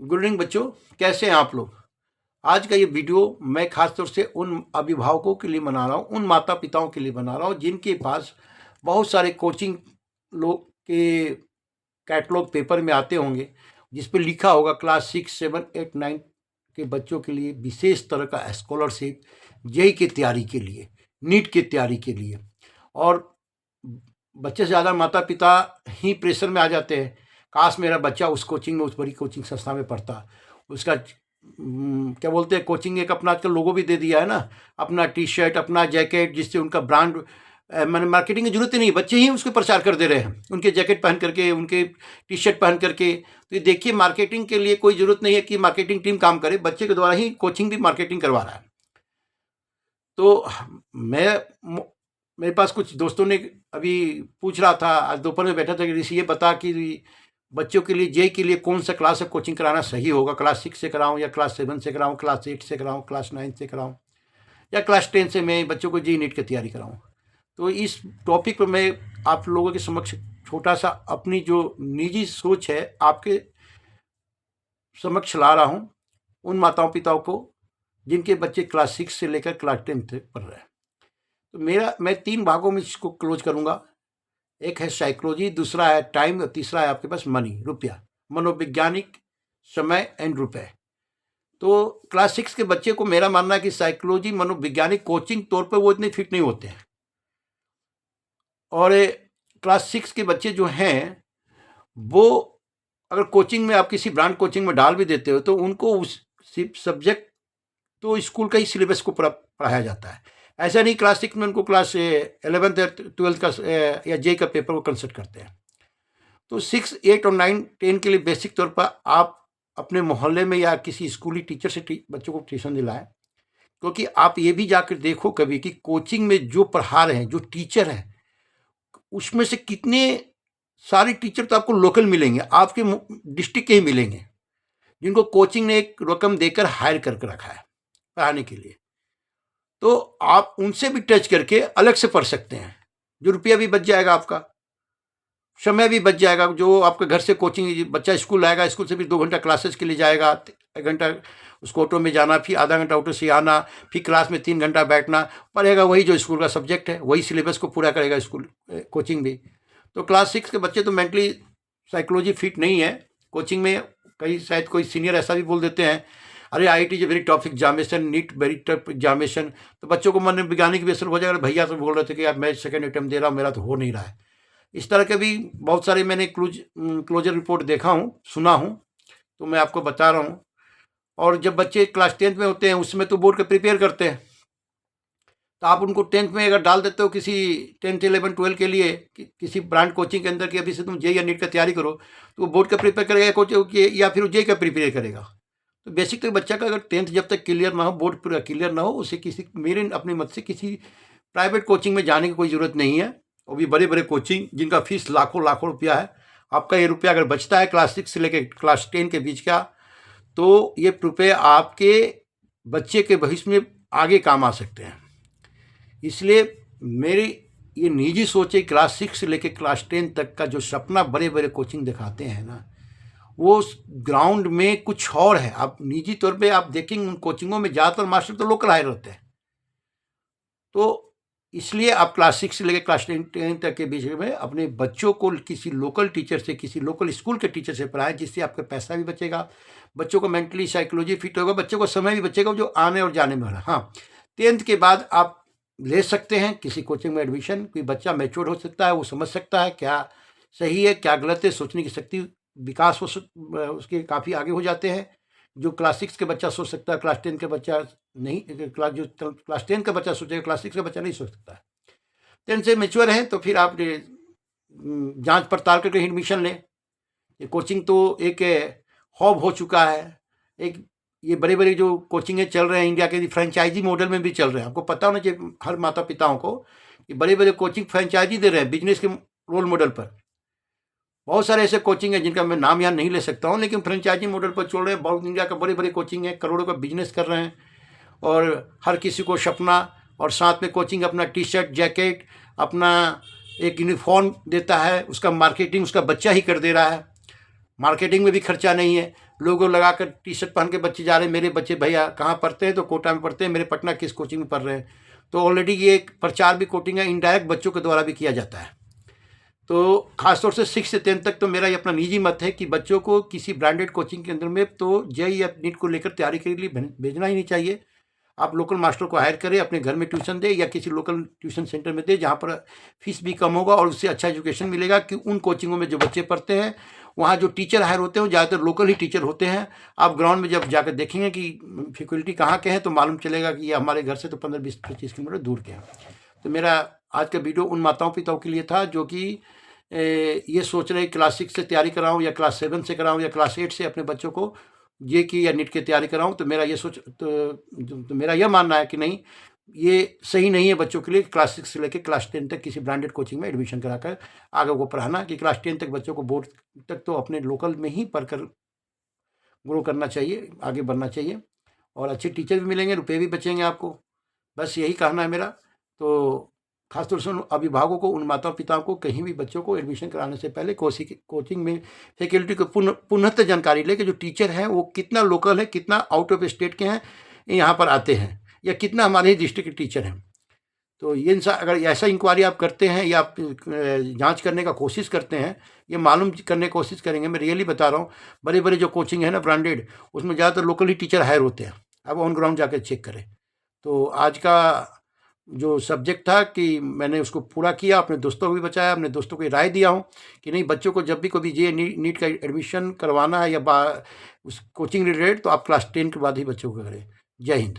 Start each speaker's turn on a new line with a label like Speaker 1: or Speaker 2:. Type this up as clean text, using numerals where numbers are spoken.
Speaker 1: Good evening बच्चों, कैसे हैं आप लोग। आज का ये वीडियो मैं खास तौर से उन अभिभावकों के लिए बना रहा हूँ, उन माता पिताओं के लिए बना रहा हूँ जिनके पास बहुत सारे कोचिंग लोग के कैटलॉग पेपर में आते होंगे, जिस पे लिखा होगा क्लास 6, 7, 8, 9 के बच्चों के लिए विशेष तरह का स्कॉलरशिप, जेई की तैयारी के लिए, नीट की तैयारी के लिए। और बच्चे से ज़्यादा माता पिता ही प्रेशर में आ जाते हैं, काश मेरा बच्चा उस कोचिंग में, उस बड़ी कोचिंग संस्था में पढ़ता। उसका क्या बोलते हैं, कोचिंग एक अपना आजकल लोगो भी दे दिया है ना, अपना टी शर्ट, अपना जैकेट, जिससे उनका ब्रांड, मैंने मार्केटिंग की जरूरत ही नहीं, बच्चे ही उसके प्रचार कर दे रहे हैं, उनके जैकेट पहन करके, उनके टी शर्ट पहन करके। तो ये देखिए, मार्केटिंग के लिए कोई ज़रूरत नहीं है कि मार्केटिंग टीम काम करे, बच्चे के द्वारा ही कोचिंग भी मार्केटिंग करवा रहा है। तो मैं मेरे पास कुछ दोस्तों ने अभी पूछ रहा था, आज दोपहर में बैठा था कि ऋषि ये बता कि बच्चों के लिए जेई के लिए कौन सा क्लास से कोचिंग कराना सही होगा, क्लास 6 से कराऊं या क्लास 7 से कराऊं, क्लास 8 से कराऊं, क्लास 9 से कराऊं, या क्लास 10 से मैं बच्चों को जेई नीट की तैयारी कराऊं। तो इस टॉपिक पर मैं आप लोगों के समक्ष छोटा सा अपनी जो निजी सोच है आपके समक्ष ला रहा हूँ, उन माताओं पिताओं को जिनके बच्चे क्लास 6 से लेकर क्लास 10 तक पढ़ रहे हैं। तो मैं 3 भागों में इसको क्लोज करूँगा। एक है साइकोलॉजी, दूसरा है टाइम, और तीसरा है आपके पास मनी, रुपया, मनोवैज्ञानिक, समय एंड रुपए। तो क्लास 6 के बच्चे को मेरा मानना है कि साइकोलॉजी, मनोवैज्ञानिक कोचिंग तौर पर वो इतने फिट नहीं होते हैं। और क्लास 6 के बच्चे जो हैं, वो अगर कोचिंग में आप किसी ब्रांड कोचिंग में डाल भी देते हो तो उनको उस सब्जेक्ट तो स्कूल का ही सिलेबस को पढ़ाया जाता है। ऐसा नहीं क्लास 6 में उनको क्लास 11th या 12th का या जे का पेपर वो कंसल्ट करते हैं। तो 6, 8 और 9, 10 के लिए बेसिक तौर पर आप अपने मोहल्ले में या किसी स्कूली टीचर से बच्चों को ट्यूशन दिलाएं, क्योंकि आप ये भी जाकर देखो कभी कि कोचिंग में जो पढ़ा रहे हैं, जो टीचर हैं, उसमें से कितने सारे टीचर तो आपको लोकल मिलेंगे, आपके डिस्ट्रिक्ट के ही मिलेंगे, जिनको कोचिंग ने एक रकम देकर हायर करके रखा है पढ़ाने के लिए। तो आप उनसे भी टच करके अलग से पढ़ सकते हैं, जो रुपया भी बच जाएगा, आपका समय भी बच जाएगा। जो आपके घर से कोचिंग बच्चा स्कूल आएगा, स्कूल से भी 2 घंटा क्लासेस के लिए जाएगा, 1 घंटा उसको ऑटो में जाना, फिर आधा घंटा ऑटो से आना, फिर क्लास में 3 घंटा बैठना, पढ़ेगा वही जो स्कूल का सब्जेक्ट है, वही सिलेबस को पूरा करेगा स्कूल कोचिंग भी। तो क्लास 6 के बच्चे तो मेंटली साइकोलॉजी फिट नहीं है कोचिंग में। कई शायद कोई सीनियर ऐसा भी बोल देते हैं, अरे IIT is very tough examination, NEET very tough examination. तो बच्चों को मनोवैज्ञानिक भी असर हो जाएगा, भैया तो बोल रहे थे कि यार मैं सेकंड अटेम्प्ट दे रहा हूँ, मेरा तो हो नहीं रहा है। इस तरह के भी बहुत सारे मैंने क्लोजर रिपोर्ट देखा हूँ, सुना हूँ, तो मैं आपको बता रहा हूँ। और जब बच्चे क्लास 10th में होते हैं, उसमें तो बोर्ड का प्रिपेयर करते हैं, तो आप उनको 10th में अगर डाल देते हो किसी 10th, 11, 12 के लिए किसी ब्रांड कोचिंग के अंदर कि अभी से तुम जेई या नीट का तैयारी करो, तो वो बोर्ड का प्रिपेयर करेगा कोचिंग या फिर जेई का प्रिपेयर करेगा। तो बेसिक तो बच्चा का अगर 10th जब तक क्लियर ना हो, बोर्ड पूरा क्लियर ना हो, उसे किसी, मेरे अपने मत से किसी प्राइवेट कोचिंग में जाने की कोई ज़रूरत नहीं है। वो भी बड़े बड़े कोचिंग जिनका फीस लाखों लाखों रुपया है। आपका ये रुपया अगर बचता है क्लास 6 से लेकर क्लास 10 के बीच का, तो ये रुपये आपके बच्चे के भविष्य में आगे काम आ सकते हैं। इसलिए मेरी ये निजी सोच है, क्लास 6 से लेकर क्लास 10 तक का जो सपना बड़े बड़े कोचिंग दिखाते हैं ना, वो ग्राउंड में कुछ और है। आप निजी तौर पे आप देखेंगे उन कोचिंगों में ज़्यादातर मास्टर तो लोकल आए रहते हैं। तो इसलिए आप क्लास 6 से लेकर क्लास 10 तक के बीच में अपने बच्चों को किसी लोकल टीचर से, किसी लोकल स्कूल के टीचर से पढ़ाएं, जिससे आपका पैसा भी बचेगा, बच्चों को मेंटली साइकोलॉजी फिट होगा, बच्चों को समय भी बचेगा जो आने और जाने में हो रहा है। हाँ, 10th के बाद आप ले सकते हैं किसी कोचिंग में एडमिशन। कोई बच्चा मैच्योर हो सकता है, वो समझ सकता है क्या सही है क्या गलत है, सोचने की शक्ति विकास हो उसके काफ़ी आगे हो जाते हैं। जो क्लास 6 के बच्चा सोच सकता है, क्लास 10 के बच्चा नहीं, क्लास 10 का बच्चा सोचेगा, क्लास 6 का बच्चा नहीं सोच सकता है। 10 से मेच्योर हैं तो फिर आप जांच पड़ताल करके एडमिशन लें। ये कोचिंग तो एक हॉब हो चुका है। एक ये बड़े बड़े जो कोचिंगें चल रहे हैं इंडिया के, फ्रेंचाइजी मॉडल में भी चल रहे हैं। आपको पता होना चाहिए हर माता पिताओं को कि बड़े बड़े कोचिंग फ्रेंचाइजी दे रहे हैं बिजनेस के रोल मॉडल पर। बहुत सारे ऐसे कोचिंग हैं जिनका मैं नाम यहाँ नहीं ले सकता हूँ, लेकिन फ्रेंचाइजी मॉडल पर चल रहे हैं। बहुत इंडिया का बड़े बड़े कोचिंग हैं, करोड़ों का बिजनेस कर रहे हैं, और हर किसी को सपना, और साथ में कोचिंग अपना टी शर्ट, जैकेट, अपना एक यूनिफॉर्म देता है, उसका मार्केटिंग उसका बच्चा ही कर दे रहा है। मार्केटिंग में भी खर्चा नहीं है। लोगो लगाकर टी शर्ट पहन के बच्चे जा रहे हैं, मेरे बच्चे भैया कहाँ पढ़ते हैं, तो कोटा में पढ़ते हैं, मेरे पटना किस कोचिंग में पढ़ रहे हैं। तो ऑलरेडी ये एक प्रचार भी कोचिंग है, इनडायरेक्ट बच्चों के द्वारा भी किया जाता है। तो खासतौर से 6 से 10 तक तो मेरा ये अपना निजी मत है कि बच्चों को किसी ब्रांडेड कोचिंग के अंदर में तो जेईई या नीट को लेकर तैयारी के लिए भेजना ही नहीं चाहिए। आप लोकल मास्टर को हायर करें, अपने घर में ट्यूशन दें या किसी लोकल ट्यूशन सेंटर में दें जहाँ पर फीस भी कम होगा और उससे अच्छा एजुकेशन मिलेगा। कि उन कोचिंगों में जो बच्चे पढ़ते हैं वहाँ जो टीचर हायर होते हैं वो ज़्यादातर लोकल ही टीचर होते हैं। आप ग्राउंड में जब जाकर देखेंगे कि फैकल्टी कहाँ के हैं तो मालूम चलेगा कि ये हमारे घर से तो 15-20-25 किलोमीटर दूर के हैं। तो मेरा आज का वीडियो उन माताओं पिताओं के लिए था जो कि ये सोच रहे क्लास 6 से तैयारी कराऊँ या क्लास 7 से कराऊँ या क्लास 8 से अपने बच्चों को जे की या नीट की तैयारी कराऊँ। तो मेरा ये तो मेरा यह मानना है कि नहीं, ये सही नहीं है बच्चों के लिए क्लास 6 से लेकर क्लास 10 तक किसी ब्रांडेड कोचिंग में एडमिशन कराकर आगे को पढ़ाना। कि क्लास 10 तक बच्चों को बोर्ड तक तो अपने लोकल में ही पढ़कर ग्रो करना चाहिए, आगे बढ़ना चाहिए और अच्छे टीचर भी मिलेंगे, रुपये भी बचेंगे आपको। बस यही कहना है मेरा। तो खासतौर से उन अभिभावकों को, उन माता पिताओं को कहीं भी बच्चों को एडमिशन कराने से पहले कोचिंग में फैकल्टी को पुनः जानकारी ले कि जो टीचर हैं वो कितना लोकल है, कितना आउट ऑफ स्टेट के हैं, यहाँ पर आते हैं, या कितना हमारे ही डिस्ट्रिक्ट के टीचर हैं। तो ये अगर ऐसा इंक्वायरी आप करते हैं या आप जांच करने का कोशिश करते हैं, ये मालूम करने की कोशिश करेंगे, मैं रियली बता रहा हूँ, बड़े बड़े जो कोचिंग है ना ब्रांडेड, उसमें ज़्यादातर लोकल ही टीचर हायर होते हैं। अब ऑन ग्राउंड जाकर चेक करें। तो आज का जो सब्जेक्ट था कि मैंने उसको पूरा किया, अपने दोस्तों को भी बचाया, अपने दोस्तों को राय दिया हूँ कि नहीं, बच्चों को जब भी कभी जे नीट का एडमिशन करवाना है या उस कोचिंग रिलेटेड, तो आप क्लास 10 के बाद ही बच्चों को करें। जय हिंद।